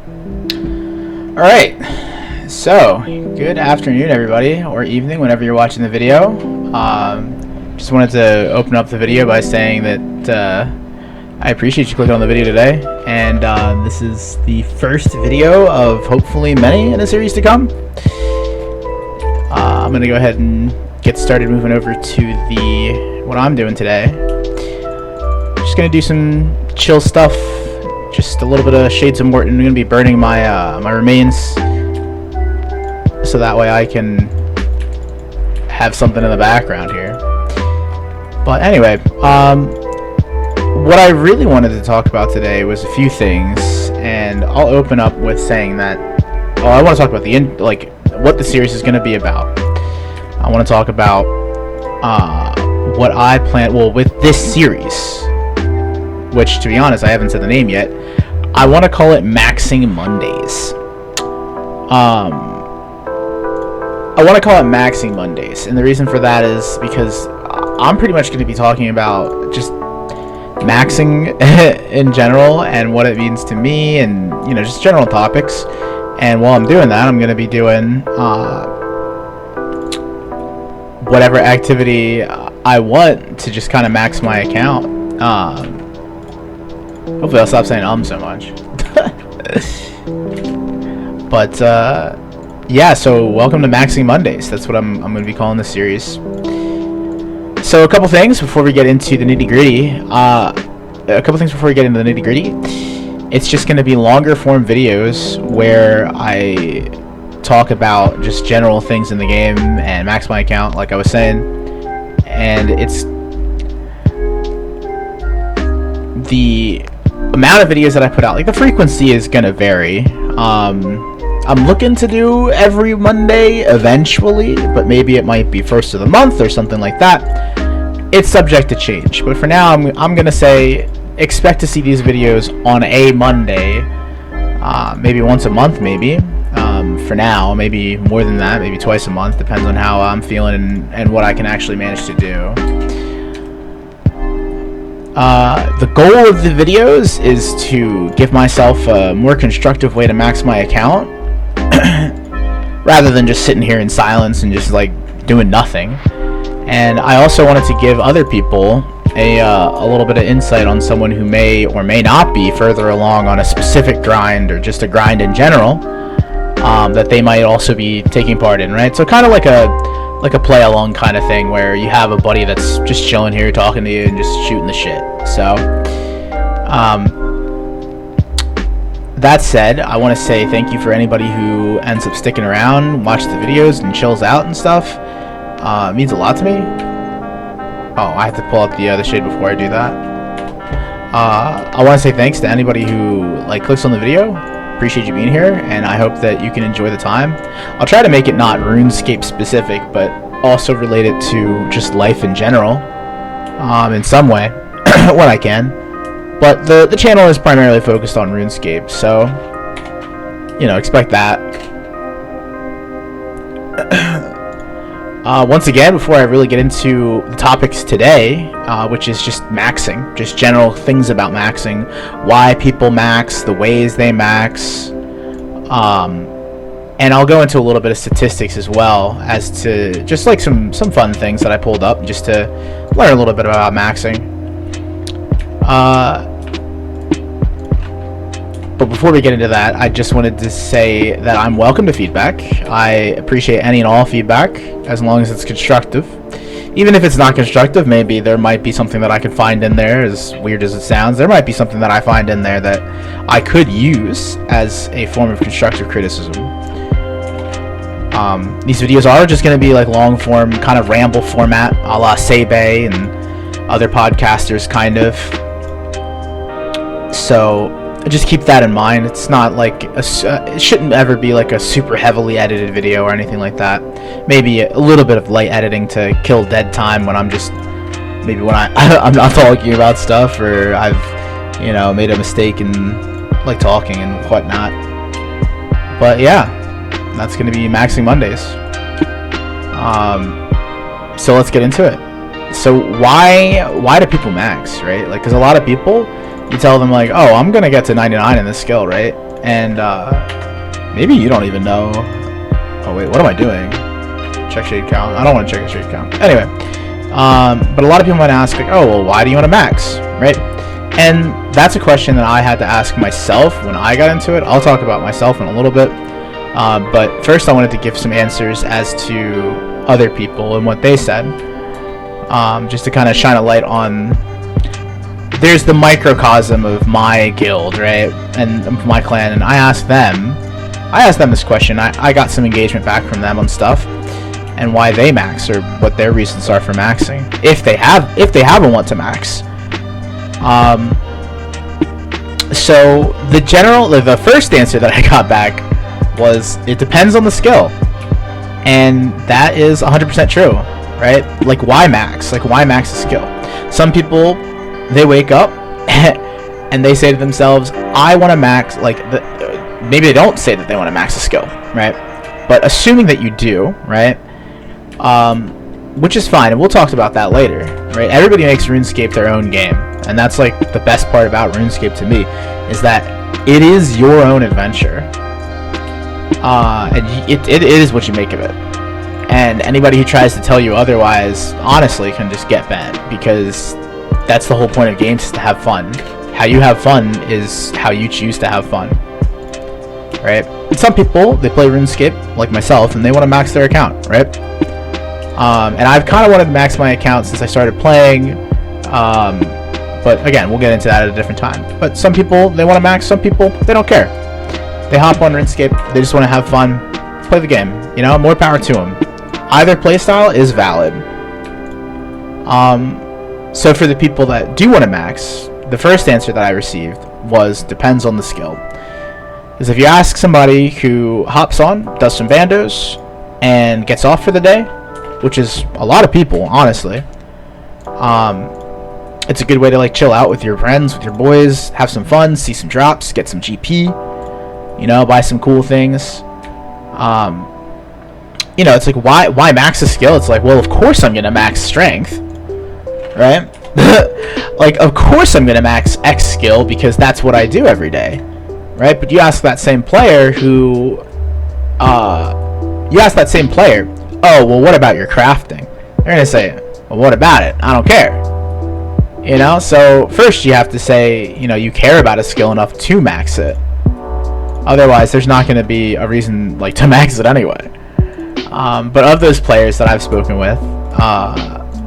Alright, so good afternoon everybody, or evening whenever you're watching the video. Just wanted to open up the video by saying that I appreciate you clicking on the video today, and this is the first video of hopefully many in a series to come. I'm going to go ahead and get started moving over to what I'm doing today. Just going to do some chill stuff. Just a little bit of Shades of Morton. I'm going to be burning my my remains, so that way I can have something in the background here. But anyway, what I really wanted to talk about today was a few things, and I'll open up with saying that I want to talk about what the series is going to be about. I want to talk about what I plan with this series, which, to be honest, I haven't said the name yet. I want to call it Maxing Mondays. I want to call it Maxing Mondays, and the reason for that is because I'm pretty much going to be talking about just maxing in general and what it means to me, and just general topics. And while I'm doing that, I'm going to be doing whatever activity I want to just kind of max my account. Hopefully I'll stop saying so much. But yeah, so welcome to Maxing Mondays. That's what I'm going to be calling this series. So a couple things before we get into the nitty-gritty. It's just going to be longer form videos where I talk about just general things in the game and max my account, like I was saying. And it's the amount of videos that I put out, like the frequency is gonna vary. I'm looking to do every Monday eventually, but maybe it might be first of the month or something like that. It's subject to change, but for now I'm gonna say expect to see these videos on a Monday, maybe once a month, maybe. For now, maybe more than that, maybe twice a month, depends on how I'm feeling and what I can actually manage to do. The goal of the videos is to give myself a more constructive way to max my account rather than just sitting here in silence and just like doing nothing. And I also wanted to give other people a little bit of insight on someone who may or may not be further along on a specific grind or just a grind in general, that they might also be taking part in, right? So kind of like a play along kind of thing where you have a buddy that's just chilling here talking to you and just shooting the shit. So that said, I want to say thank you for anybody who ends up sticking around, watches the videos and chills out and stuff. It means a lot to me. Oh, I have to pull up the other shade before I do that. I want to say thanks to anybody who clicks on the video. Appreciate you being here, and I hope that you can enjoy the time. I'll try to make it not RuneScape specific, but also relate it to just life in general, in some way, when I can. But the channel is primarily focused on RuneScape, so expect that. Once again, before I really get into the topics today, which is just maxing, just general things about maxing, why people max, the ways they max, and I'll go into a little bit of statistics as well as to just some fun things that I pulled up just to learn a little bit about maxing. But before we get into that, I just wanted to say that I'm welcome to feedback. I appreciate any and all feedback, as long as it's constructive. Even if it's not constructive, maybe there might be something that I can find in there, as weird as it sounds. There might be something that I find in there that I could use as a form of constructive criticism. These videos are just going to be long form, kind of ramble format, a la Sebe and other podcasters, kind of. So just keep that in mind. It's not it shouldn't ever be a super heavily edited video or anything like that. Maybe a little bit of light editing to kill dead time when I'm I'm not talking about stuff, or I've made a mistake in talking and whatnot. But yeah, that's gonna be Maxing Mondays. So let's get into it. So why do people max, right? Because a lot of people, you tell them oh, I'm gonna get to 99 in this skill, right? and maybe you don't even know. Oh wait, what am I doing? Check shade count. I don't want to check a shade count. Anyway, but a lot of people might ask, like, oh well, why do you want to max, right? And that's a question that I had to ask myself when I got into it. I'll talk about myself in a little bit, but first I wanted to give some answers as to other people and what they said, just to kind of shine a light on. There's the microcosm of my guild, right, and my clan, and I asked them this question. I got some engagement back from them on stuff and why they max, or what their reasons are for maxing, if they have a want to max. So the first answer that I got back was, it depends on the skill, and that is 100% true, right? Like, why max? Like, why max a skill? Some people, they wake up and they say to themselves, I want to max, like, maybe they don't say that they want to max a skill, right? But assuming that you do, right? Which is fine, and we'll talk about that later, right? Everybody makes RuneScape their own game, and that's like the best part about RuneScape to me, is that it is your own adventure, and it is what you make of it. And anybody who tries to tell you otherwise, honestly, can just get banned, because that's the whole point of games, is to have fun. How you have fun is how you choose to have fun, right? And some people, they play RuneScape like myself, and they want to max their account, right? And I've kind of wanted to max my account since I started playing, but again, we'll get into that at a different time. But some people, they want to max, some people, they don't care. They hop on RuneScape, they just want to have fun, play the game, you know, more power to them. Either playstyle is valid. So for the people that do want to max, the first answer that I received was, depends on the skill. Because if you ask somebody who hops on, does some bandos, and gets off for the day, which is a lot of people, honestly, it's a good way to like chill out with your friends, with your boys, have some fun, see some drops, get some GP, you know, buy some cool things. You know, it's like, why max a skill? It's like, well, of course I'm gonna max strength, right? Like, of course I'm gonna max X skill, because that's what I do every day, right? But you ask that same player who, oh, well, what about your crafting? They're gonna say, well, what about it? I don't care. You know, so first you have to say, you know, you care about a skill enough to max it. Otherwise, there's not gonna be a reason, like, to max it anyway. But of those players that I've spoken with,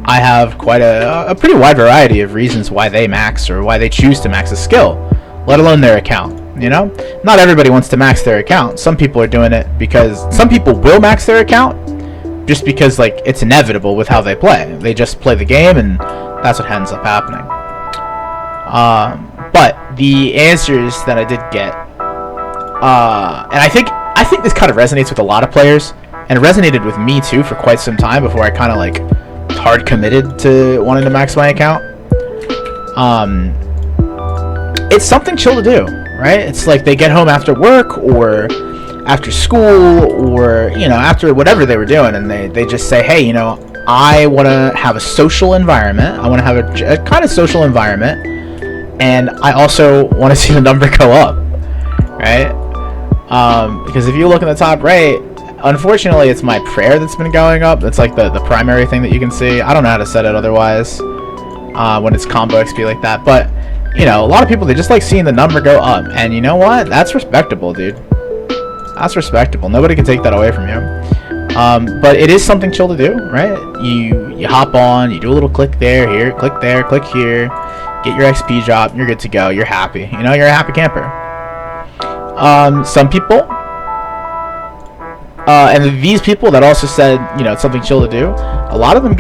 I have quite a pretty wide variety of reasons why they max, or why they choose to max a skill, let alone their account. You know, not everybody wants to max their account. Some people are doing it because some people will max their account just because, like, it's inevitable with how they play. They just play the game, and that's what ends up happening. But the answers that I did get, and I think this kind of resonates with a lot of players, and it resonated with me too for quite some time before I kind of like hard committed to wanting to max my account. It's something chill to do, right? It's like they get home after work or after school, or, you know, after whatever they were doing, and they just say, hey, you know, I want to have a social environment. I want to have a kind of social environment, and I also want to see the number go up, right? Because if you look in the top right, unfortunately, it's my prayer that's been going up. That's like the primary thing that you can see. I don't know how to set it otherwise when it's combo XP like that. But, you know, a lot of people, they just like seeing the number go up. And you know what? That's respectable, dude. That's respectable. Nobody can take that away from you. But it is something chill to do, right? You hop on, you do a little click there, click here, get your XP drop, you're good to go, you're happy. You know, you're a happy camper. Some people, and these people that also said, you know, it's something chill to do, a lot of them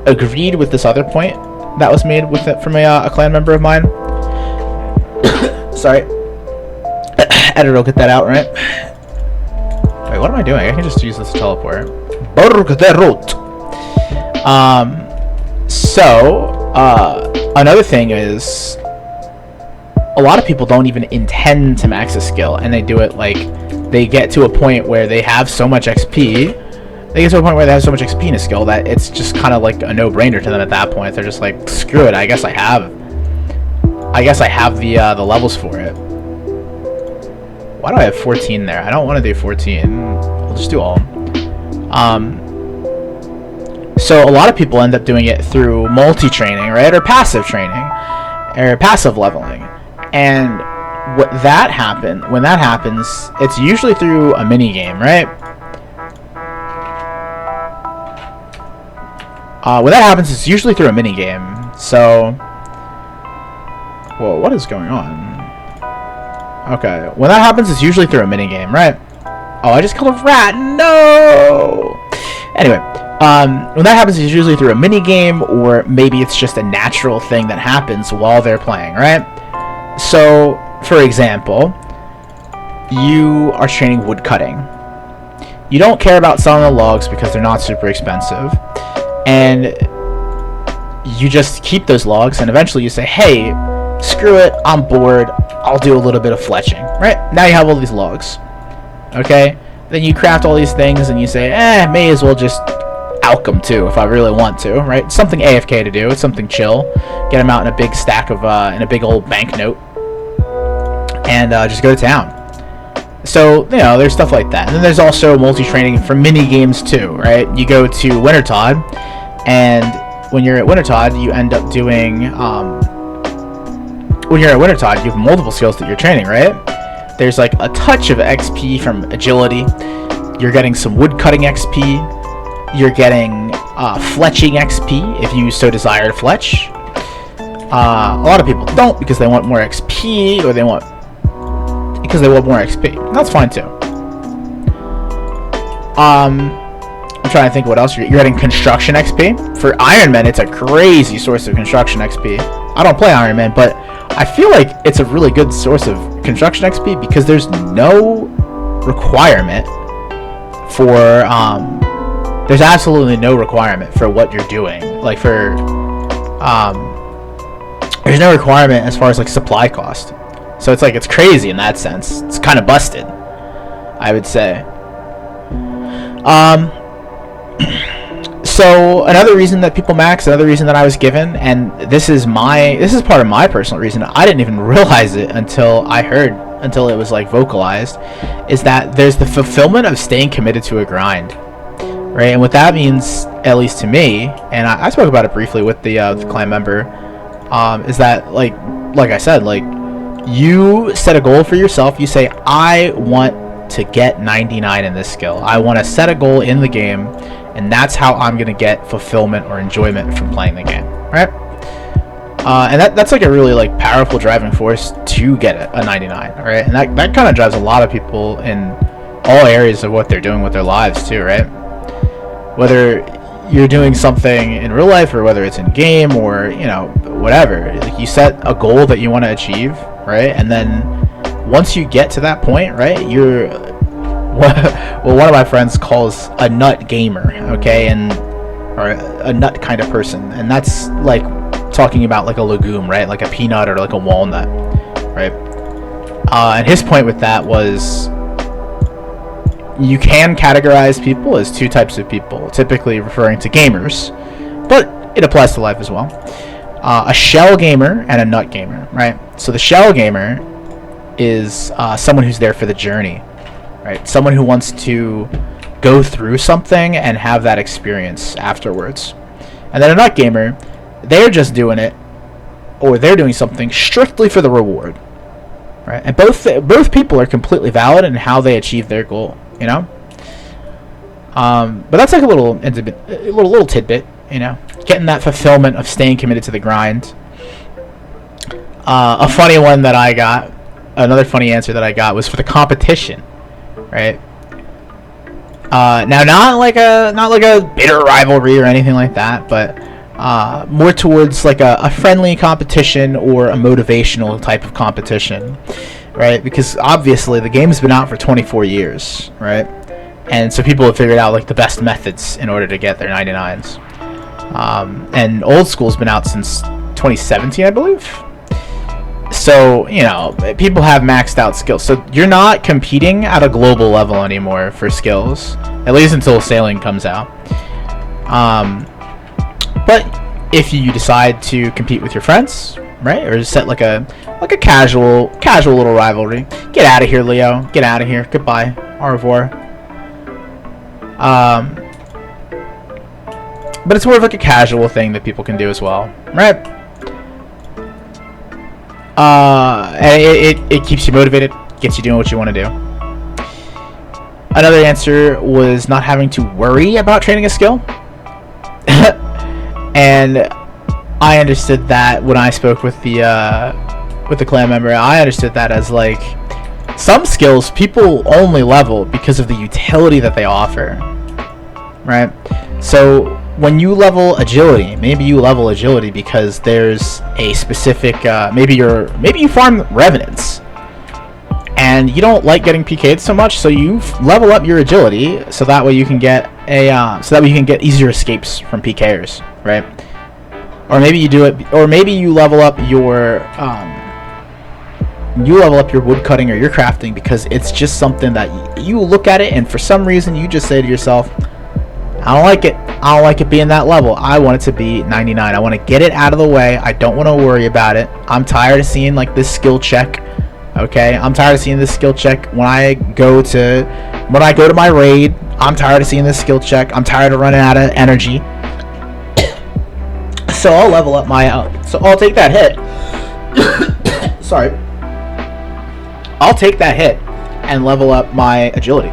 agreed with this other point that was made with it from a clan member of mine. Sorry. Editor will get that out, right? Wait, what am I doing? I can just use this to teleport. Another thing is, a lot of people don't even intend to max a skill, and they do it like they get to a point where they have so much XP. They get to a point where they have so much XP in a skill that it's just kind of like a no-brainer to them at that point. They're just like, screw it. I guess I have the levels for it. Why do I have 14 there? I don't want to do 14. We'll just do all. So a lot of people end up doing it through multi-training, right? Or passive training. Or passive leveling. And when that happens, it's usually through a mini game, right? When that happens, it's usually through a mini game. So, whoa, what is going on? Okay, when that happens, it's usually through a mini game, right? Oh, I just killed a rat. No. Anyway, when that happens, it's usually through a mini game, or maybe it's just a natural thing that happens while they're playing, right? So, for example, you are training wood cutting. You don't care about selling the logs because they're not super expensive, and you just keep those logs, and eventually you say, hey, screw it, I'm bored, I'll do a little bit of fletching, right? Now you have all these logs, okay? Then you craft all these things, and you say, may as well just alch them too if I really want to, right? It's something AFK to do, it's something chill. Get them out in a big stack of, in a big old banknote, and just go to town. So, you know, there's stuff like that. And then there's also multi-training for mini games too, right? You go to Wintertod, and when you're at Wintertod, you end up doing, when you're at Wintertod, you have multiple skills that you're training, right? There's like a touch of XP from agility. You're getting some wood cutting XP. You're getting fletching XP if you so desire to fletch. A lot of people don't because they want more XP, or because they want more XP. That's fine too. I'm trying to think what else you're getting. Construction XP. For Iron Man, it's a crazy source of construction XP. I don't play Iron Man, but I feel like it's a really good source of construction XP because there's no requirement for there's absolutely no requirement for what you're doing. Like for there's no requirement as far as like supply cost. So it's like it's crazy in that sense. It's kind of busted, I would say. So another reason that people max, another reason that I was given, and this is part of my personal reason. I didn't even realize it until it was like vocalized, is that there's the fulfillment of staying committed to a grind, right? And what that means, at least to me, and I spoke about it briefly with the clan member, is that like I said, like you set a goal for yourself. You say, I want to get 99 in this skill. I want to set a goal in the game, and that's how I'm going to get fulfillment or enjoyment from playing the game, right? And that's like a really like powerful driving force to get a 99, right? And that kind of drives a lot of people in all areas of what they're doing with their lives too, right? Whether you're doing something in real life or whether it's in game or, you know, whatever. Like you set a goal that you want to achieve, right? And then once you get to that point, right, you're what one of my friends calls a nut gamer, okay, or a nut kind of person, and that's like talking about like a legume, right, like a peanut or like a walnut, right? And his point with that was you can categorize people as two types of people, typically referring to gamers, but it applies to life as well. A shell gamer and a nut gamer, right? So the shell gamer is someone who's there for the journey, right? Someone who wants to go through something and have that experience afterwards. And then a nut gamer, they're just doing it, or they're doing something strictly for the reward, right? And both people are completely valid in how they achieve their goal, you know. But that's like a little tidbit, you know, getting that fulfillment of staying committed to the grind. A funny one that I got, another funny answer that I got was for the competition, right? Now not like a bitter rivalry or anything like that, but more towards like a friendly competition or a motivational type of competition, right? Because obviously the game's been out for 24 years, right? And so people have figured out like the best methods in order to get their 99s. And old school's been out since 2017, I believe. So, you know, people have maxed out skills. So you're not competing at a global level anymore for skills, at least until sailing comes out. But if you decide to compete with your friends, right? Or set like a casual little rivalry. Get out of here, Leo. Get out of here. Goodbye. Au revoir. But it's more of like a casual thing that people can do as well, right? And it keeps you motivated, gets you doing what you want to do. Another answer was not having to worry about training a skill. And I understood that when I spoke with the clan member. I understood that as like some skills people only level because of the utility that they offer, right? So when you level agility, maybe you level agility because there's a specific maybe you farm revenants and you don't like getting PK'd so much, so you level up your agility so that way you can get easier escapes from PKers, right? Or maybe you do it, or maybe you level up your wood cutting or your crafting because it's just something that you look at it and for some reason you just say to yourself, I don't like it. I don't like it being that level. I want it to be 99. I want to get it out of the way. I don't want to worry about it. I'm tired of seeing like this skill check. Okay, I'm tired of seeing this skill check when I go to my raid. I'm tired of seeing this skill check. I'm tired of running out of energy. So I'll level up my so I'll take that hit. Sorry. I'll take that hit and level up my agility.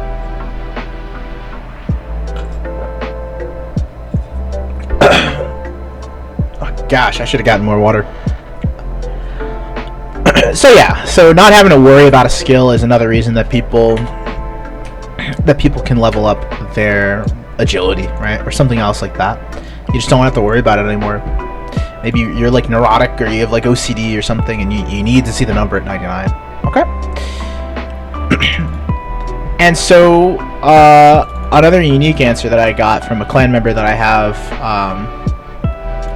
Gosh, I should have gotten more water. So yeah, so not having to worry about a skill is another reason that people can level up their agility, right? Or something else like that. You just don't have to worry about it anymore. Maybe you're like neurotic or you have like OCD or something and you need to see the number at 99. Okay? And so another unique answer that I got from a clan member that I have,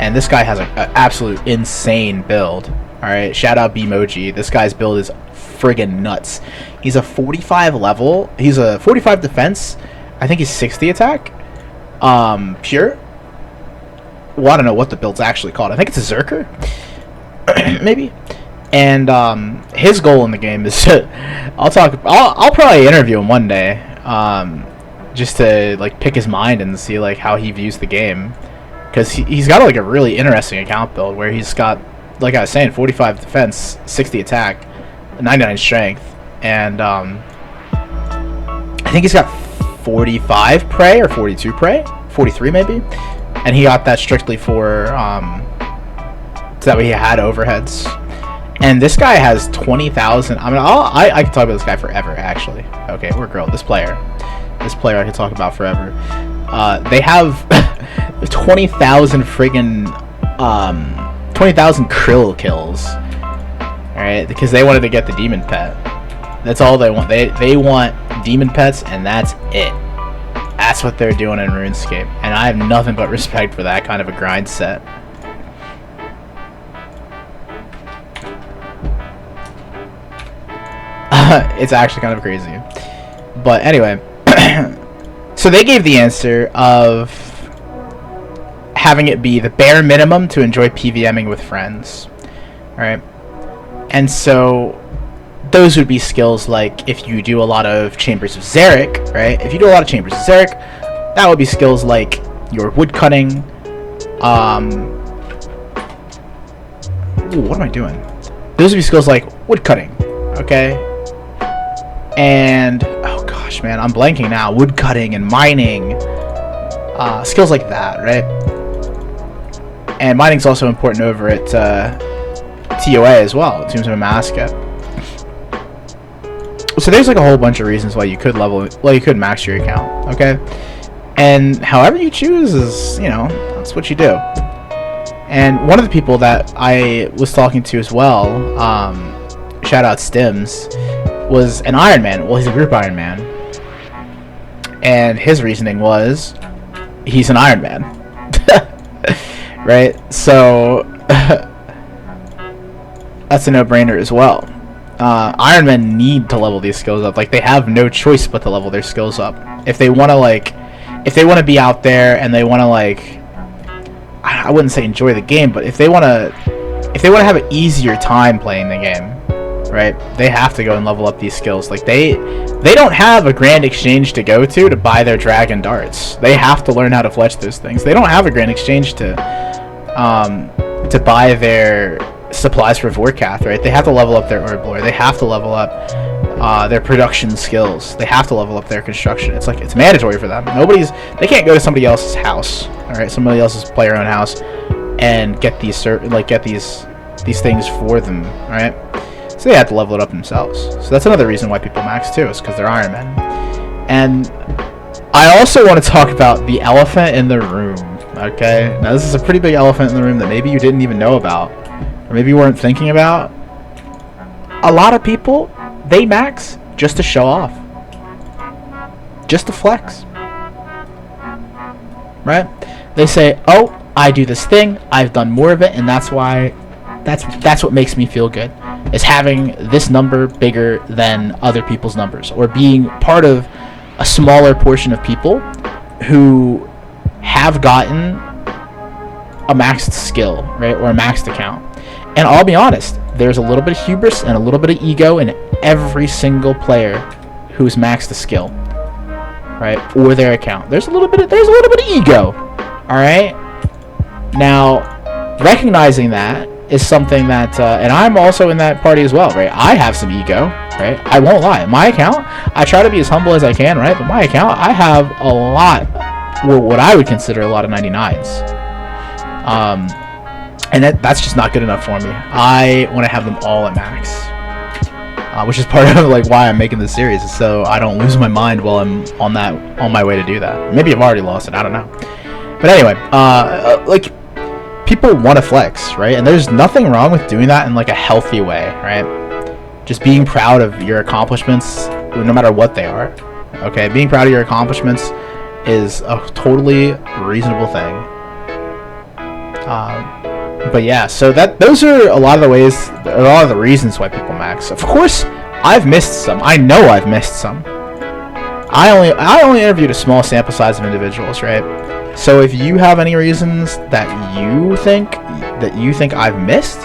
and this guy has an absolute insane build. All right, shout out Bmoji. This guy's build is friggin' nuts. He's a 45 level. He's a 45 defense. I think he's 60 attack. Pure. Well, I don't know what the build's actually called. I think it's a Zerker, maybe. And his goal in the game is I'll probably interview him one day, just to like pick his mind and see like how he views the game. Because he's got like a really interesting account build where he's got, like I was saying, 45 defense, 60 attack, 99 strength, and I think he's got 45 prey or 42 prey, 43 maybe, and he got that strictly for so that way he had overheads. And this guy has 20,000. I mean, I can talk about this guy forever. Actually, okay, we're girl. This player I can talk about forever. They have 20,000 friggin' 20,000 krill kills. All right, because they wanted to get the demon pet. That's all they want. They want demon pets, and that's it. That's what they're doing in RuneScape, and I have nothing but respect for that kind of a grind set. It's actually kind of crazy. But anyway, so they gave the answer of having it be the bare minimum to enjoy PVMing with friends. Alright? And so those would be skills like if you do a lot of Chambers of Xeric, right? If you do a lot of Chambers of Xeric, that would be skills like your wood cutting. Ooh, what am I doing? Those would be skills like wood cutting, okay? And oh gosh, man, I'm blanking now. Wood cutting and mining, skills like that, right? And mining's also important over at TOA as well. Tombs of a Mascot. So there's like a whole bunch of reasons why you could max your account, okay? And however you choose is, you know, that's what you do. And one of the people that I was talking to as well, shout out Stims, was an Iron Man. Well, he's a group Iron Man. And his reasoning was, he's an Iron Man. Right? So, that's a no-brainer as well. Iron Men need to level these skills up. Like, they have no choice but to level their skills up. If they want to be out there and they want to, like, I wouldn't say enjoy the game, but if they want to if they want to have an easier time playing the game, right, they have to go and level up these skills. Like they don't have a grand exchange to go to buy their dragon darts. They have to learn how to fletch those things. They don't have a grand exchange to buy their supplies for Vorkath, right? They have to level up their Herblore. They have to level up their production skills. They have to level up their construction. It's like it's mandatory for them. They can't go to somebody else's house, all right, somebody else's player-owned house, and get these things for them, right? So they have to level it up themselves. So that's another reason why people max too, is because they're Iron Men. And I also want to talk about the elephant in the room. Okay, now this is a pretty big elephant in the room that maybe you didn't even know about, or maybe you weren't thinking about. A lot of people, they max just to show off, just to flex, right? They say, "Oh, I do this thing. I've done more of it, and that's why. That's what makes me feel good, is having this number bigger than other people's numbers, or being part of a smaller portion of people who have gotten a maxed skill, right, or a maxed account." And I'll be honest, there's a little bit of hubris and a little bit of ego in every single player who's maxed a skill, right, or their account. There's a little bit of ego, all right. Now, recognizing that is something that, and I'm also in that party as well, right? I have some ego, right? I won't lie. My account, I try to be as humble as I can, right? But my account, I have a lot, or what I would consider a lot of 99s. And that's just not good enough for me. I want to have them all at max, which is part of like why I'm making this series, so I don't lose my mind while I'm on my way to do that. Maybe I've already lost it. I don't know. But anyway, like, people want to flex, right? And there's nothing wrong with doing that in like a healthy way, right? Just being proud of your accomplishments, no matter what they are. Okay, being proud of your accomplishments is a totally reasonable thing. But yeah, so those are a lot of the reasons why people max. Of course, I've missed some. I know I've missed some. I only interviewed a small sample size of individuals, right? So if you have any reasons that you think I've missed,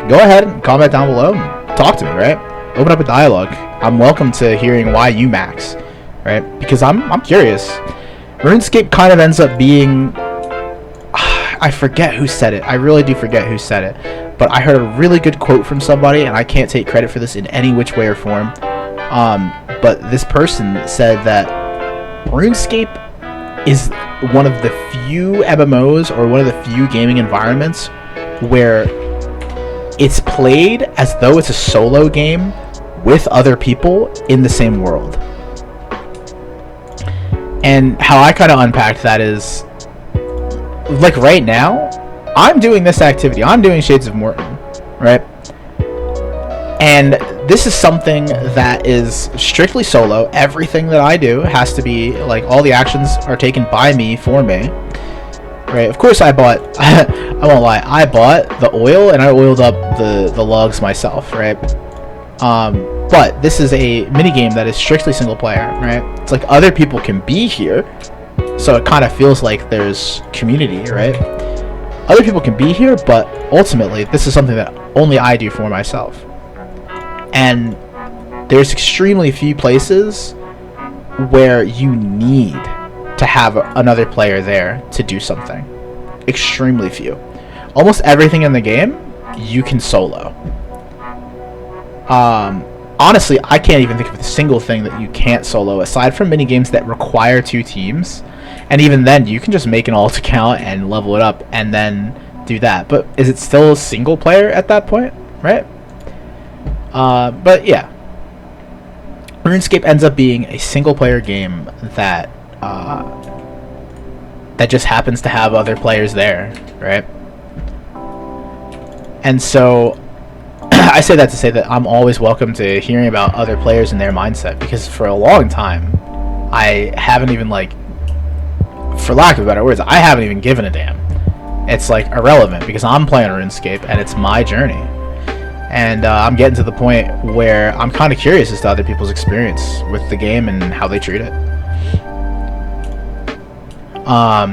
go ahead and comment down below and talk to me, right? Open up a dialogue. I'm welcome to hearing why you max, right? Because I'm curious. RuneScape kind of ends up being, I forget who said it. I really do forget who said it. But I heard a really good quote from somebody, and I can't take credit for this in any which way or form. But this person said that RuneScape is one of the few MMOs, or one of the few gaming environments, where it's played as though it's a solo game with other people in the same world. And how I kind of unpacked that is, like, right now, I'm doing this activity. I'm doing Shades of Morton, right? And this is something that is strictly solo. Everything that I do has to be, like, all the actions are taken by me, for me, right? Of course, I bought, I won't lie, I bought the oil, and I oiled up the logs myself, right? But this is a minigame that is strictly single player, right? It's like other people can be here, so it kind of feels like there's community, right? Other people can be here, but ultimately, this is something that only I do for myself. And there's extremely few places where you need to have another player there to do something. Extremely few. Almost everything in the game, you can solo. Honestly, I can't even think of a single thing that you can't solo, aside from minigames that require 2 teams. And even then, you can just make an alt account and level it up and then do that. But is it still a single player at that point, right? But yeah, RuneScape ends up being a single player game that that just happens to have other players there, right? And so I say that to say that I'm always welcome to hearing about other players and their mindset, because for a long time I haven't even, like, for lack of better words, I haven't even given a damn. It's like irrelevant, because I'm playing RuneScape and it's my journey. And I'm getting to the point where I'm kind of curious as to other people's experience with the game and how they treat it. But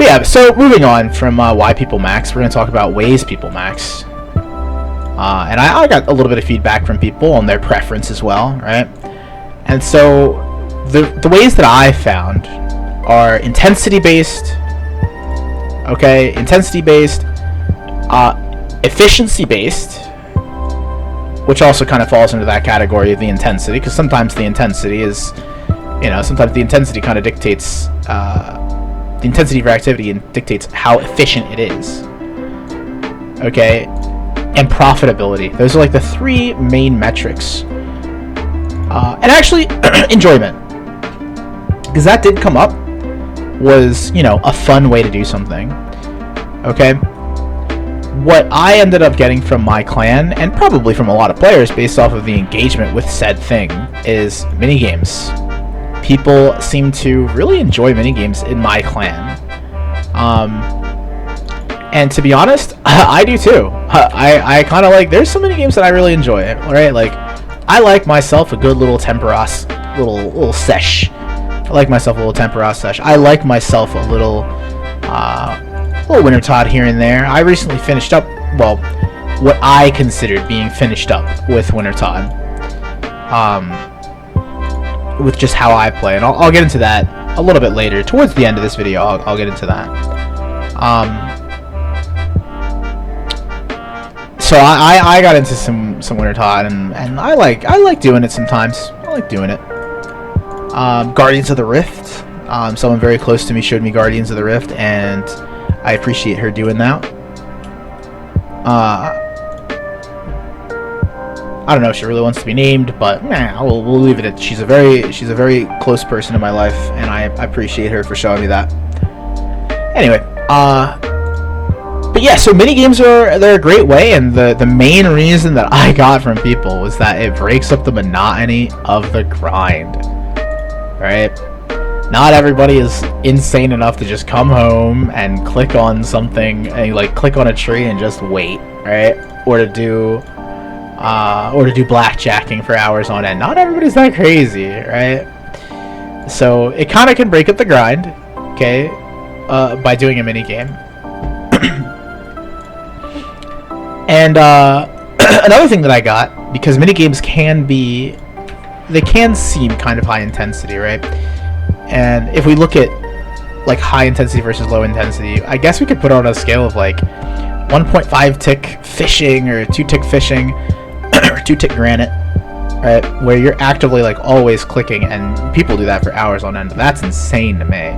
But yeah, so moving on from why people max, we're going to talk about ways people max. And I got a little bit of feedback from people on their preference as well, right? And so the ways that I found are intensity-based, okay, intensity-based, efficiency-based, which also kind of falls into that category of the intensity, because sometimes the intensity is, sometimes the intensity kind of dictates, the intensity of your activity dictates how efficient it is, okay, and profitability. Those are like the three main metrics. And actually, enjoyment, because that did come up, was, a fun way to do something, okay? What I ended up getting from my clan, and probably from a lot of players based off of the engagement with said thing, is minigames. People seem to really enjoy minigames in my clan. And to be honest, I do too. I kind of like, there's so many games that I really enjoy, right? Like, I like myself a good little Temperos, little sesh. I like myself a little Temperos sesh. I like myself a little Winter Todd here and there. I recently finished up, well, what I considered being finished up with Winter Todd. With just how I play, and I'll get into that a little bit later. Towards the end of this video, I'll get into that. So I got into some Winter Todd, and I like doing it sometimes. I like doing it. Guardians of the Rift. Someone very close to me showed me Guardians of the Rift, and I appreciate her doing that. I don't know if she really wants to be named, but we'll leave it at she's a very close person in my life, and I appreciate her for showing me that. Anyway, but yeah, so minigames they're a great way, and the main reason that I got from people was that it breaks up the monotony of the grind. Right? Not everybody is insane enough to just come home and click on something, and like click on a tree and just wait, right? Or to do blackjacking for hours on end. Not everybody's that crazy, right? So it kind of can break up the grind, okay, by doing a mini game. And another thing that I got, because mini games can seem kind of high intensity, right? And if we look at like high intensity versus low intensity, I guess we could put it on a scale of like 1.5 tick fishing or 2 tick fishing or 2 tick granite, right? Where you're actively like always clicking, and people do that for hours on end. That's insane to me.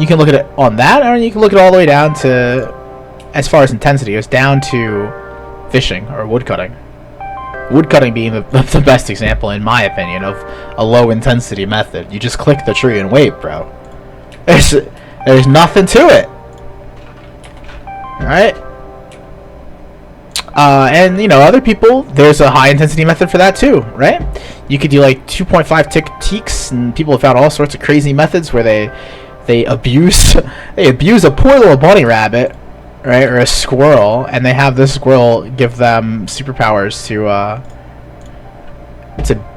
You can look at it on that, or you can look at it all the way down to, as far as intensity goes, down to fishing or woodcutting. Woodcutting being the best example, in my opinion, of a low intensity method. You just click the tree and wait, bro. There's nothing to it. Alright? And, other people, there's a high intensity method for that too, right? You could do like 2.5 tick teaks, and people have found all sorts of crazy methods where they abuse a poor little bunny rabbit, right, or a squirrel, and they have this squirrel give them superpowers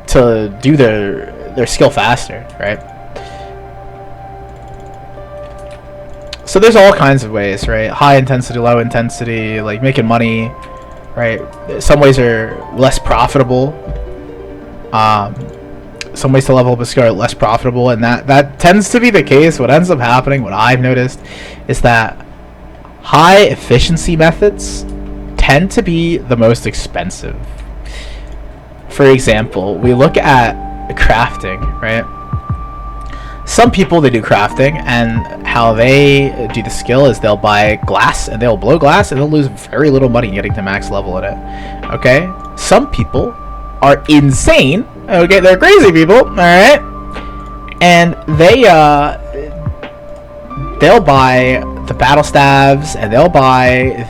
to do their skill faster, right? So there's all kinds of ways, right? High intensity, low intensity, like making money, right? Some ways are less profitable. Some ways to level up a skill are less profitable, and that tends to be the case. What ends up happening, what I've noticed, is that high efficiency methods tend to be the most expensive. For example, we look at crafting, right? Some people, they do crafting, and how they do the skill is they'll buy glass, and they'll blow glass, and they'll lose very little money getting to max level in it, okay? Some people are insane, okay? They're crazy people, alright? And they'll buy the battle staves, and they'll buy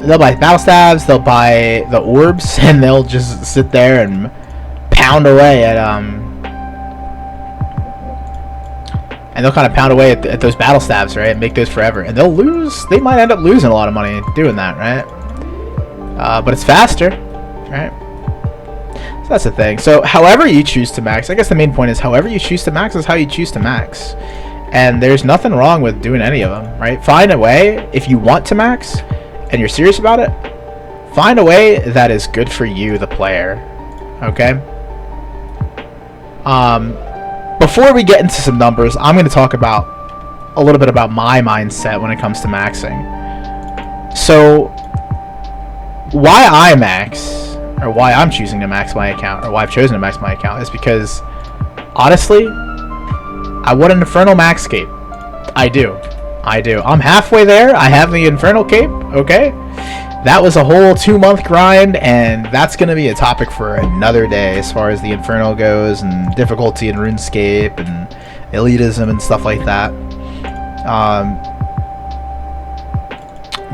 they'll buy the orbs, and they'll just sit there and pound away at and they'll kind of pound away at those battle staves, right, and make those forever, and they might end up losing a lot of money doing that, right? But it's faster, right? That's the thing. So however you choose to max, I guess the main point is however you choose to max is how you choose to max. And there's nothing wrong with doing any of them, right? Find a way, if you want to max and you're serious about it, find a way that is good for you, the player. Okay? Before we get into some numbers, I'm going to talk about a little bit about my mindset when it comes to maxing. So why I max, or why I'm choosing to max my account, or why I've chosen to max my account, is because, honestly, I want an Infernal Max Cape. I do. I'm halfway there. I have the Infernal Cape, okay? That was a whole 2-month grind, and that's going to be a topic for another day as far as the Infernal goes, and difficulty in RuneScape, and elitism, and stuff like that.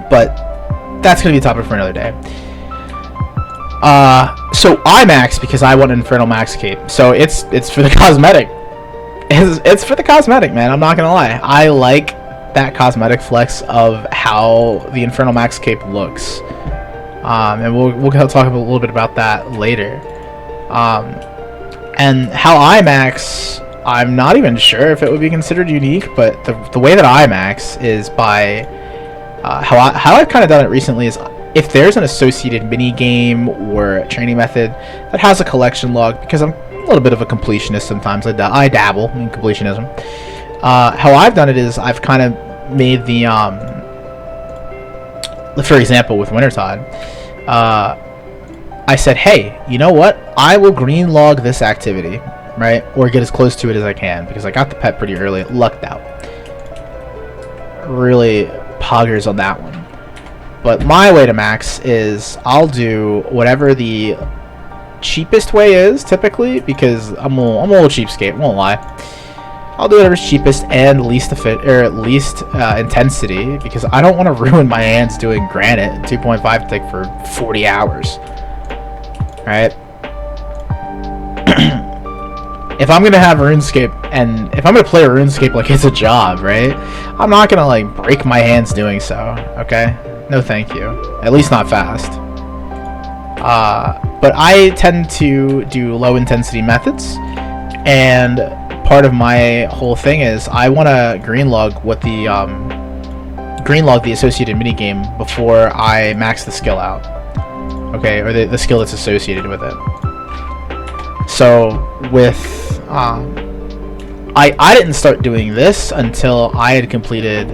But that's going to be a topic for another day. So I max because I want an Infernal Max Cape. So it's for the cosmetic. It's for the cosmetic, man. I'm not gonna lie. I like that cosmetic flex of how the Infernal Max Cape looks. And we'll talk a little bit about that later. And how I max, I'm not even sure if it would be considered unique, but the way that I max is by how I've kind of done it recently is, if there's an associated mini game or a training method that has a collection log, because I'm a little bit of a completionist sometimes, I dabble in completionism. How I've done it is I've kind of made the, for example, with Wintertod, I said, hey, you know what? I will green log this activity, right? Or get as close to it as I can, because I got the pet pretty early. It lucked out. Really poggers on that one. But my way to max is I'll do whatever the cheapest way is, typically, because I'm a little cheapskate, won't lie. I'll do whatever's cheapest and least intensity, because I don't want to ruin my hands doing Granite. 2.5 to take for 40 hours. Right? If I'm gonna have RuneScape, and if I'm gonna play RuneScape like it's a job, right? I'm not gonna like break my hands doing so. Okay? No, thank you. At least not fast. But I tend to do low intensity methods, and part of my whole thing is I want to green log what the associated minigame before I max the skill out. Okay, or the skill that's associated with it. So with I didn't start doing this until I had completed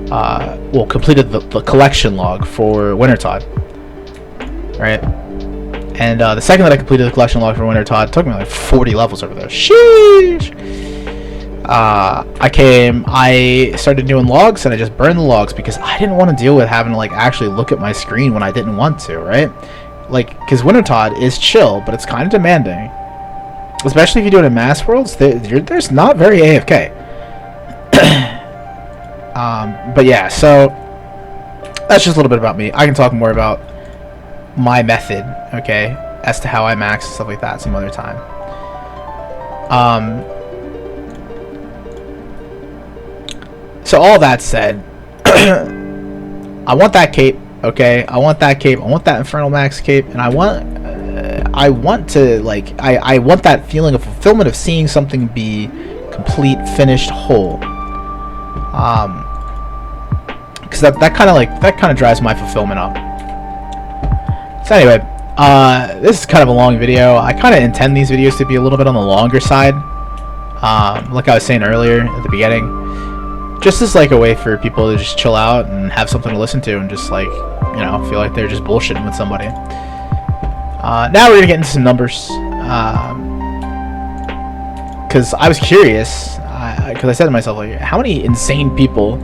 the collection log for Wintertod, right? And the second that I completed the collection log for Wintertod, it took me like 40 levels over there. Sheesh! I started doing logs, and I just burned the logs because I didn't want to deal with having to like actually look at my screen when I didn't want to, right? Like, because Wintertod is chill, but it's kind of demanding. Especially if you do it in Mass Worlds, there's not very AFK. But yeah, so that's just a little bit about me. I can talk more about my method, okay, as to how I max and stuff like that some other time. So all that said, I want that cape, okay? I want that cape. I want that Infernal Max cape, and I want to like I want that feeling of fulfillment of seeing something be complete, finished, whole. Because that kind of drives my fulfillment up. So anyway, this is kind of a long video. I kind of intend these videos to be a little bit on the longer side. Like I was saying earlier at the beginning, just as like a way for people to just chill out and have something to listen to and just like, you know, feel like they're just bullshitting with somebody. Now we're gonna get into some numbers, because I was curious, because I said to myself, like, how many insane people,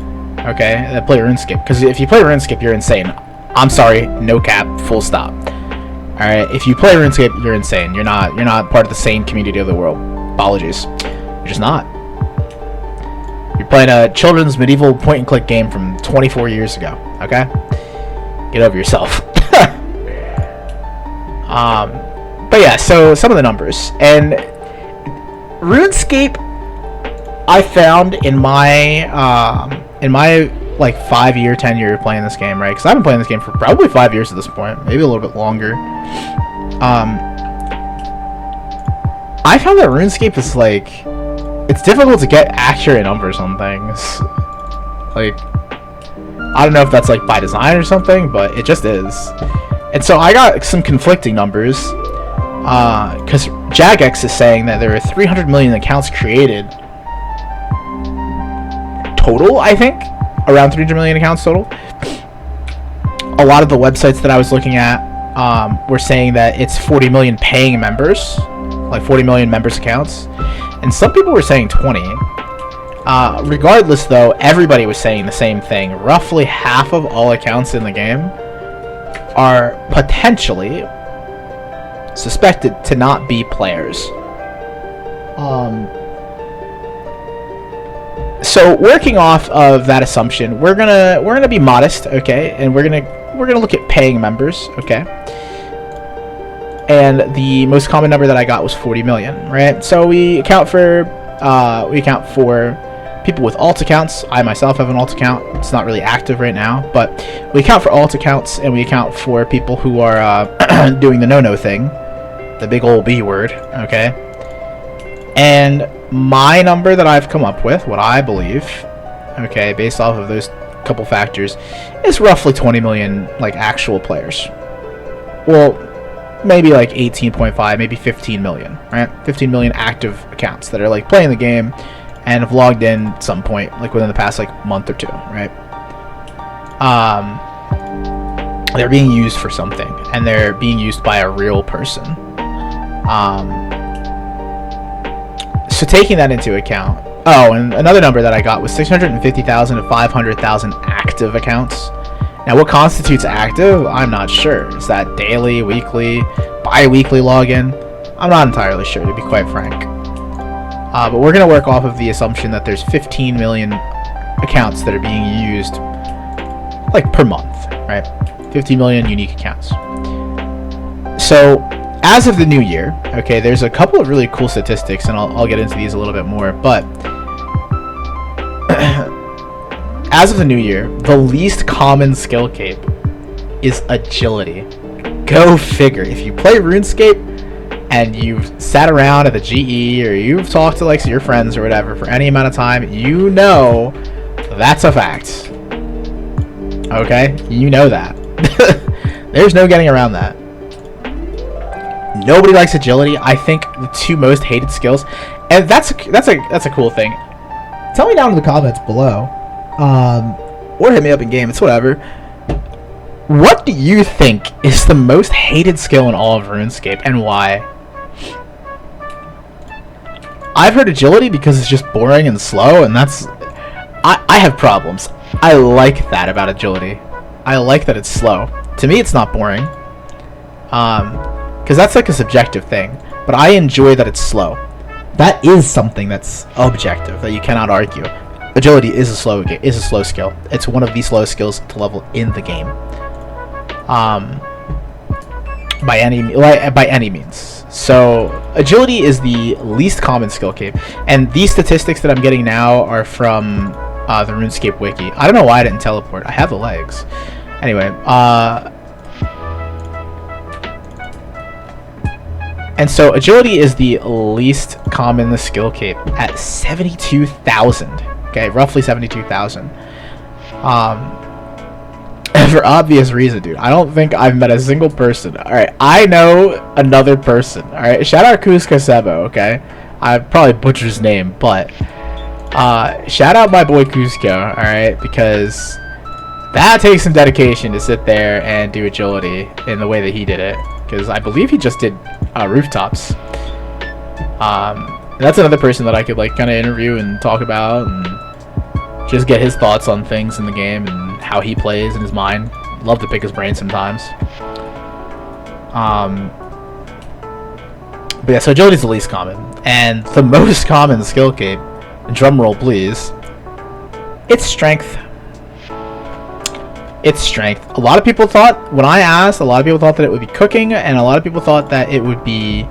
okay, that play RuneScape? Because if you play RuneScape, you're insane. I'm sorry, no cap, full stop. All right, if you play RuneScape, you're insane. You're not part of the sane community of the world. Apologies, you're just not. You're playing a children's medieval point-and-click game from 24 years ago. Okay, get over yourself. But yeah, so some of the numbers. And RuneScape, I found in my like 5-year, 10-year playing this game, right? Because I've been playing this game for probably 5 years at this point, maybe a little bit longer. I found that RuneScape is like, it's difficult to get accurate numbers on things. Like, I don't know if that's like by design or something, but it just is. And so I got some conflicting numbers, because Jagex is saying that there are 300 million accounts created total, I think, around 300 million accounts total. A lot of the websites that I was looking at were saying that it's 40 million paying members, like 40 million members accounts, and some people were saying 20. Regardless, though, everybody was saying the same thing. Roughly half of all accounts in the game are potentially suspected to not be players. So working off of that assumption, we're gonna be modest, okay, and we're gonna look at paying members, okay. And the most common number that I got was 40 million, right? So we account for people with alt accounts. I myself have an alt account. It's not really active right now, but we account for alt accounts, and we account for people who are doing the no-no thing, the big old B word, okay? And my number that I've come up with, what I believe, okay, based off of those couple factors, is roughly 20 million, like, actual players. Well, maybe like 18.5, maybe 15 million, right? 15 million active accounts that are, like, playing the game and have logged in at some point, like, within the past, like, month or two, right? They're being used for something, and they're being used by a real person. So taking that into account, oh, and another number that I got was 650,000 to 500,000 active accounts. Now, what constitutes active? I'm not sure. Is that daily, weekly, bi-weekly login? I'm not entirely sure, to be quite frank. But we're going to work off of the assumption that there's 15 million accounts that are being used, like, per month, right? 15 million unique accounts. So, as of the new year, okay, there's a couple of really cool statistics, and I'll get into these a little bit more, but as of the new year, the least common skill cape is agility. Go figure. If you play RuneScape and you've sat around at the GE, or you've talked to, like, your friends or whatever for any amount of time, you know that's a fact. Okay? You know that. There's no getting around that. Nobody likes agility. I think the two most hated skills, and that's a cool thing. Tell me down in the comments below, or hit me up in game. It's whatever. What do you think is the most hated skill in all of RuneScape, and why? I've heard agility because it's just boring and slow, and that's... I have problems. I like that about agility. I like that it's slow. To me, it's not boring. Because that's like a subjective thing. But I enjoy that it's slow. That is something that's objective, that you cannot argue. Agility is a slow skill. It's one of the slowest skills to level in the game. By any means. So agility is the least common skill cape, and these statistics that I'm getting now are from the RuneScape wiki. I don't know why I didn't teleport. I have the legs. Anyway, and so agility is the least common skill cape at 72,000. Okay, roughly 72,000. For obvious reason, dude. I don't think I've met a single person. Alright, I know another person. Alright, shout out Cusco Sebo, okay? I probably butchered his name, but shout out my boy Cusco, alright? Because that takes some dedication to sit there and do agility in the way that he did it. Because I believe he just did rooftops. That's another person that I could, like, kind of interview and talk about and just get his thoughts on things in the game and how he plays in his mind. Love to pick his brain sometimes. But yeah, so agility is the least common, and the most common skill cape, drum roll please, it's strength. It's strength. A lot of people thought, when I asked, a lot of people thought that it would be cooking, and a lot of people thought that it would be a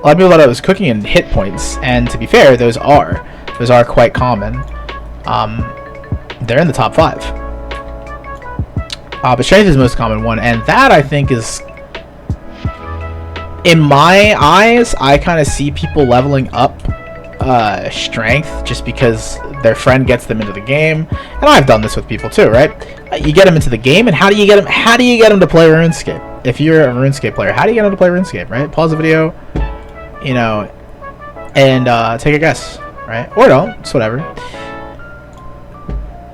lot of people thought it was cooking and hit points, and to be fair, those are quite common. They're in the top 5. But strength is the most common one, and that I think is in my eyes, I kind of see people leveling up strength just because their friend gets them into the game, and I've done this with people too, right? You get them into the game, and how do you get them? How do you get them to play RuneScape? If you're a RuneScape player, how do you get them to play RuneScape? Right? Pause the video, you know, and take a guess, right? Or don't. It's whatever.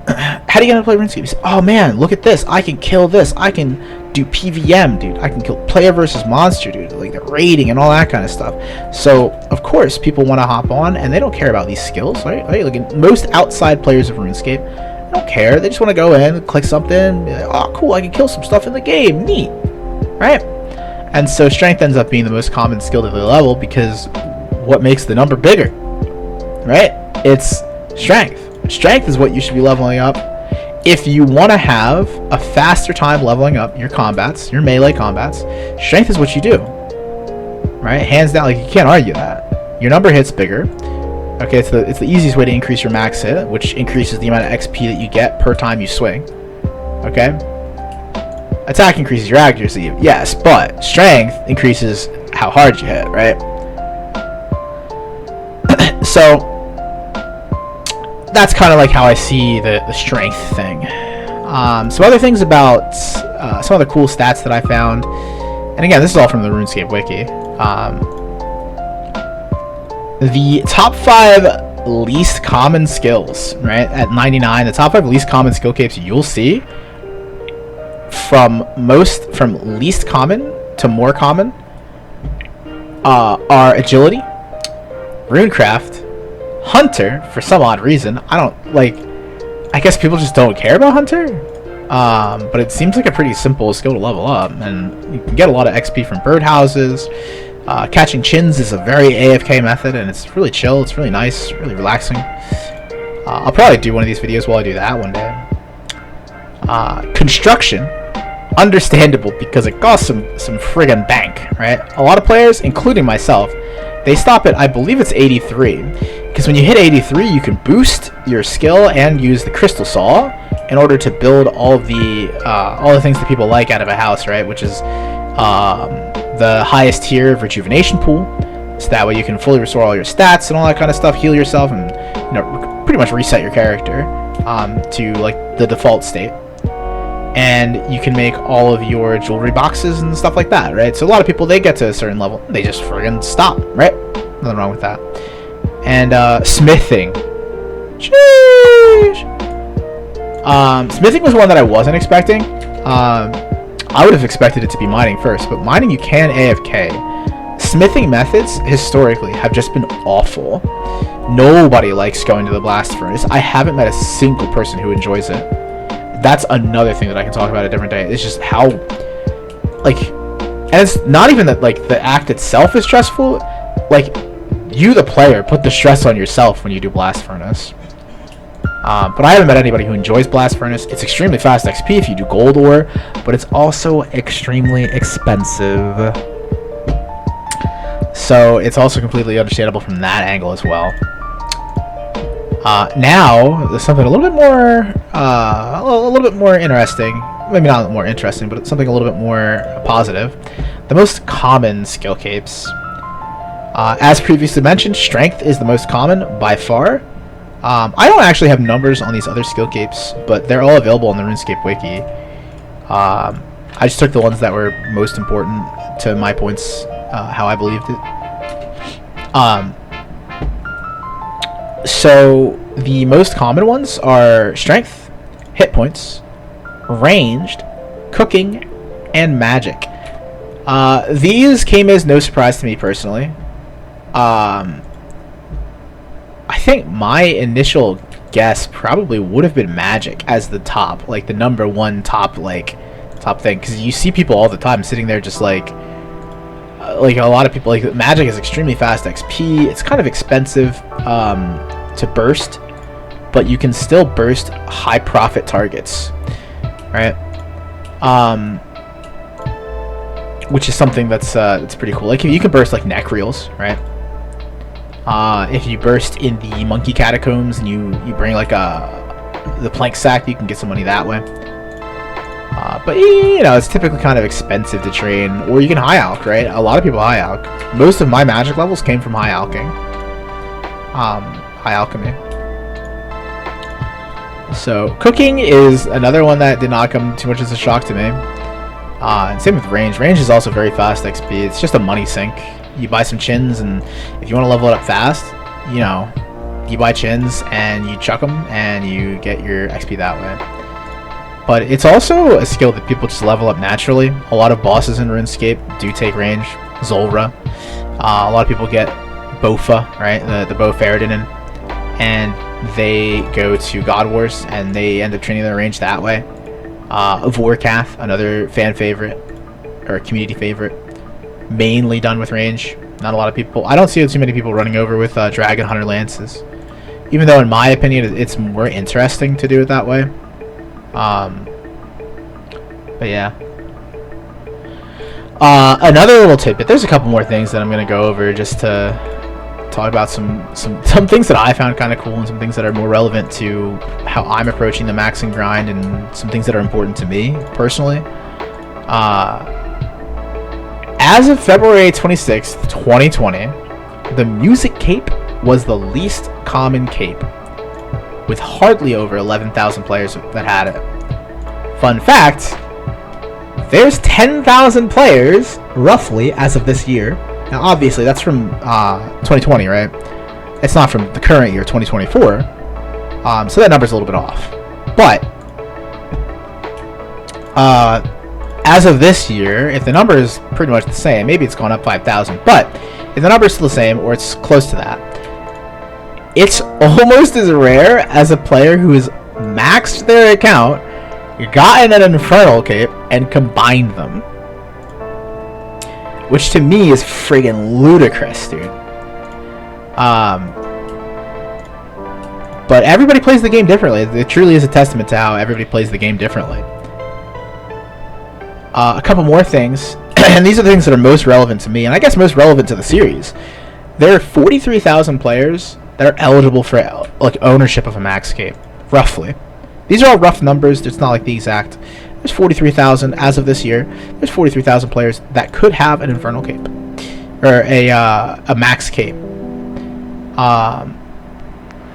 How do you get them to play RuneScape? You say, oh man, look at this! I can kill this. I can do PVM, dude. I can kill player versus monster, dude. Like the raiding and all that kind of stuff. So of course people want to hop on, and they don't care about these skills, right? Like most outside players of RuneScape, they don't care. They just want to go in, click something, be like, oh cool, I can kill some stuff in the game, neat, right? And so strength ends up being the most common skill to the level, because what makes the number bigger, right? It's strength. Strength is what you should be leveling up if you want to have a faster time leveling up your combats, your melee combats. Strength is what you do, right? Hands down. Like, you can't argue that. Your number hits bigger. Okay, it's the easiest way to increase your max hit, which increases the amount of XP that you get per time you swing. Okay, attack increases your accuracy, yes, but strength increases how hard you hit, right? So that's kind of like how I see the strength thing. Some other things about some other cool stats that I found, and again, this is all from the RuneScape wiki. The top 5 least common skills, right, at 99, the top 5 least common skill capes you'll see, from least common to more common, are agility, runecraft, hunter. For some odd reason, I guess people just don't care about hunter, but it seems like a pretty simple skill to level up, and you can get a lot of XP from birdhouses. Catching chins is a very AFK method, and it's really chill, it's really nice, really relaxing. I'll probably do one of these videos while I do that one day. Construction, understandable, because it costs some friggin' bank, right? A lot of players, including myself, they stop at, I believe it's 83, because when you hit 83, you can boost your skill and use the crystal saw in order to build all the things that people like out of a house, right? Which is the highest tier rejuvenation pool, so that way you can fully restore all your stats and all that kind of stuff, heal yourself, and pretty much reset your character to like the default state. And you can make all of your jewelry boxes and stuff like that, right? So a lot of people, they get to a certain level, they just friggin' stop, right? Nothing wrong with that. And smithing. Sheesh. Smithing was one that I wasn't expecting. I would have expected it to be mining first, but mining you can AFK. Smithing methods historically have just been awful. Nobody likes going to the blast furnace. I haven't met a single person who enjoys it. That's another thing that I can talk about a different day. It's just how, like, and it's not even that like the act itself is stressful. Like, you, the player, put the stress on yourself when you do blast furnace. But I haven't met anybody who enjoys blast furnace. It's extremely fast XP if you do gold ore, but it's also extremely expensive. So it's also completely understandable from that angle as well. Now there's something a little bit more interesting. Maybe not more interesting, but it's something a little bit more positive. The most common skill capes. As previously mentioned, strength is the most common by far. I don't actually have numbers on these other skill capes, but they're all available on the RuneScape wiki. I just took the ones that were most important to my points, how I believed it. So the most common ones are strength, hit points, ranged, cooking, and magic. These came as no surprise to me personally. I think my initial guess probably would have been magic as the top, like the number one top thing, because you see people all the time sitting there just like a lot of people, like, magic is extremely fast XP. It's kind of expensive to burst, but you can still burst high profit targets, right? Which is something that's pretty cool. Like, you can burst like neck reels, right? If you burst in the monkey catacombs and you bring like the plank sack, you can get some money that way. But you know, it's typically kind of expensive to train, or you can high alch, right? A lot of people high alch. Most of my magic levels came from high alching. High alchemy. So cooking is another one that did not come too much as a shock to me. And same with range. Range is also very fast XP. It's just a money sink. You buy some chins, and if you want to level it up fast, you know, you buy chins and you chuck them, and you get your XP that way. But it's also a skill that people just level up naturally. A lot of bosses in RuneScape do take range. Zulrah. A lot of people get Bofa, right? The Bo Faradinin. And they go to God Wars, and they end up training their range that way. Vorkath, another fan favorite, or community favorite. Mainly done with range. Not a lot of people. I don't see too many people running over with Dragon Hunter Lances. Even though, in my opinion, it's more interesting to do it that way. But yeah. Another little tidbit. There's a couple more things that I'm gonna go over just to talk about some things that I found kind of cool, and some things that are more relevant to how I'm approaching the maxing grind, and some things that are important to me personally. As of February 26th, 2020, the music cape was the least common cape, with hardly over 11,000 players that had it. Fun fact, there's 10,000 players, roughly, as of this year. Now, obviously, that's from 2020, right? It's not from the current year, 2024. So that number's a little bit off. But, as of this year, if the number is pretty much the same, maybe it's gone up 5,000, but if the number is still the same, or it's close to that, it's almost as rare as a player who has maxed their account, gotten an Infernal Cape, and combined them. Which to me is friggin' ludicrous, dude. But everybody plays the game differently. It truly is a testament to how everybody plays the game differently. A couple more things, and these are the things that are most relevant to me, and I guess most relevant to the series. There are 43,000 players that are eligible for like ownership of a max cape, roughly. These are all rough numbers. It's not like the exact. There's 43,000 as of this year. There's 43,000 players that could have an Infernal Cape, or a max cape.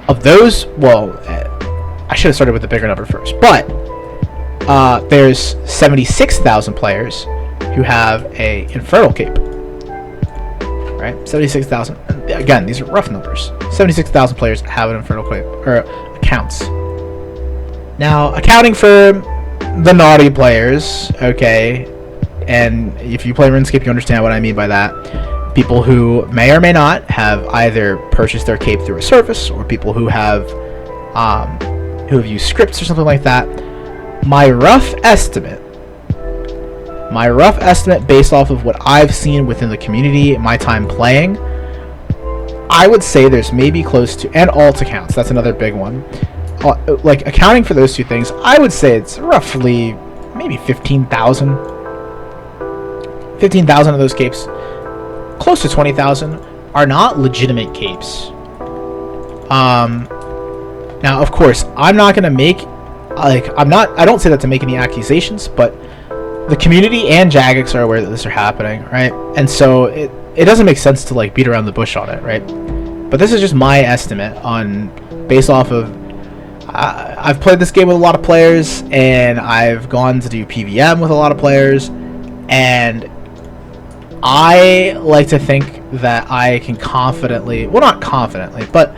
Of those, well, I should have started with the bigger number first, but there's 76,000 players who have a Infernal Cape. Right, 76,000. Again, these are rough numbers. 76,000 players have an Infernal Cape, or accounts. Now, accounting for the naughty players, okay, and if you play RuneScape, you understand what I mean by that. People who may or may not have either purchased their cape through a service, or people who have used scripts or something like that. My rough estimate based off of what I've seen within the community, my time playing, I would say there's maybe close to, and alt accounts, that's another big one. Like, accounting for those two things, I would say it's roughly maybe 15,000. 15,000 of those capes, close to 20,000, are not legitimate capes. Now, of course, I'm not going to make, I don't say that to make any accusations, but the community and Jagex are aware that this are happening, right? And so it doesn't make sense to, like, beat around the bush on it, right? But this is just my estimate based off of, I've played this game with a lot of players, and I've gone to do PVM with a lot of players, and I like to think that I can confidently, well, not confidently, but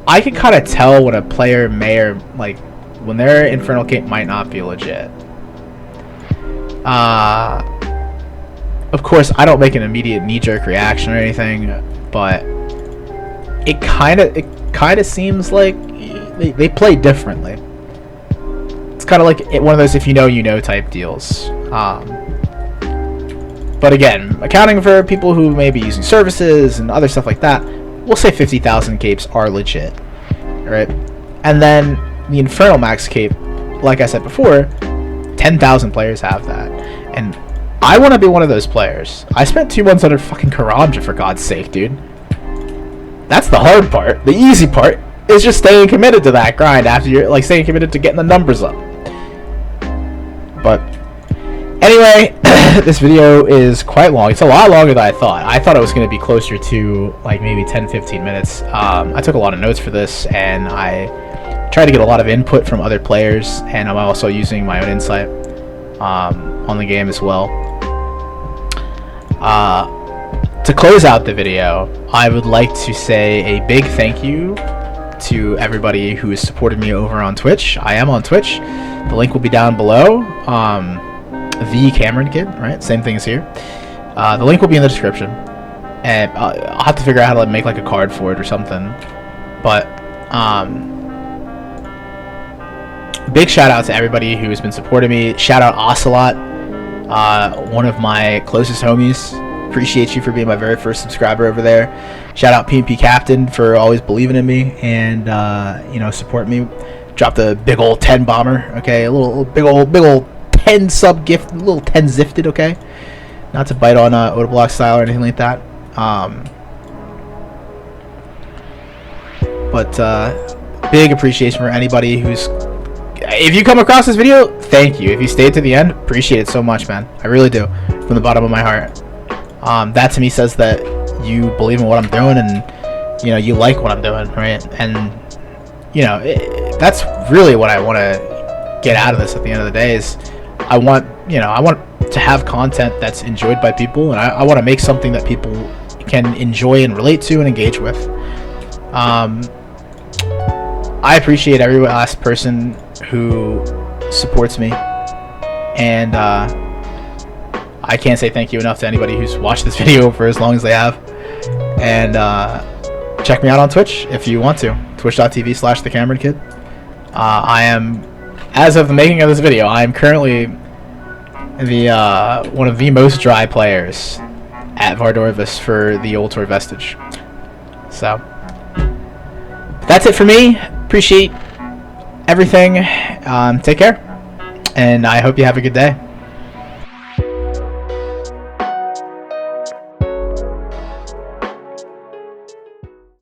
I can kind of tell when a player may, or like when their Infernal Cape might not be legit. Of course, I don't make an immediate knee-jerk reaction or anything, but it kind of seems like they play differently. It's kind of like one of those if you know you know type deals. But again, accounting for people who may be using services and other stuff like that, we'll say 50,000 capes are legit, right? And then the Infernal Max Cape, like I said before, 10,000 players have that. And I want to be one of those players. I spent 2 months under fucking Karamja, for God's sake, dude. That's the hard part. The easy part is just staying committed to that grind after you're, like, staying committed to getting the numbers up. But anyway, this video is quite long. It's a lot longer than I thought. I thought it was going to be closer to like maybe 10-15 minutes. I took a lot of notes for this, and I tried to get a lot of input from other players, and I'm also using my own insight on the game as well. To close out the video, I would like to say a big thank you to everybody who has supported me over on Twitch. I am on Twitch. The link will be down below. The Cameron Kid, right? Same thing as here. The link will be in the description, and I'll have to figure out how to make like a card for it or something. But big shout out to everybody who has been supporting me. Shout out Ocelot, one of my closest homies. Appreciate you for being my very first subscriber over there. Shout out P&P Captain for always believing in me and you know, supporting me. Dropped a big old 10 bomber, okay, a little big old 10 sub gift, a little 10 zifted, okay. Not to bite on Odablock style or anything like that. But big appreciation for anybody who's. If you come across this video, thank you. If you stayed to the end, appreciate it so much, man. I really do, from the bottom of my heart. That to me says that you believe in what I'm doing, and you know, you like what I'm doing, right? And you know, that's really what I want to get out of this at the end of the day. Is I want to have content that's enjoyed by people, and I want to make something that people can enjoy and relate to and engage with. I appreciate every last person who supports me, and I can't say thank you enough to anybody who's watched this video for as long as they have. And check me out on Twitch if you want to. Twitch.tv/TheCameronKid. I am, as of the making of this video, I am currently the one of the most dry players at Vardorvis for the Old Tour Vestige. So that's it for me. Appreciate everything. Take care, and I hope you have a good day.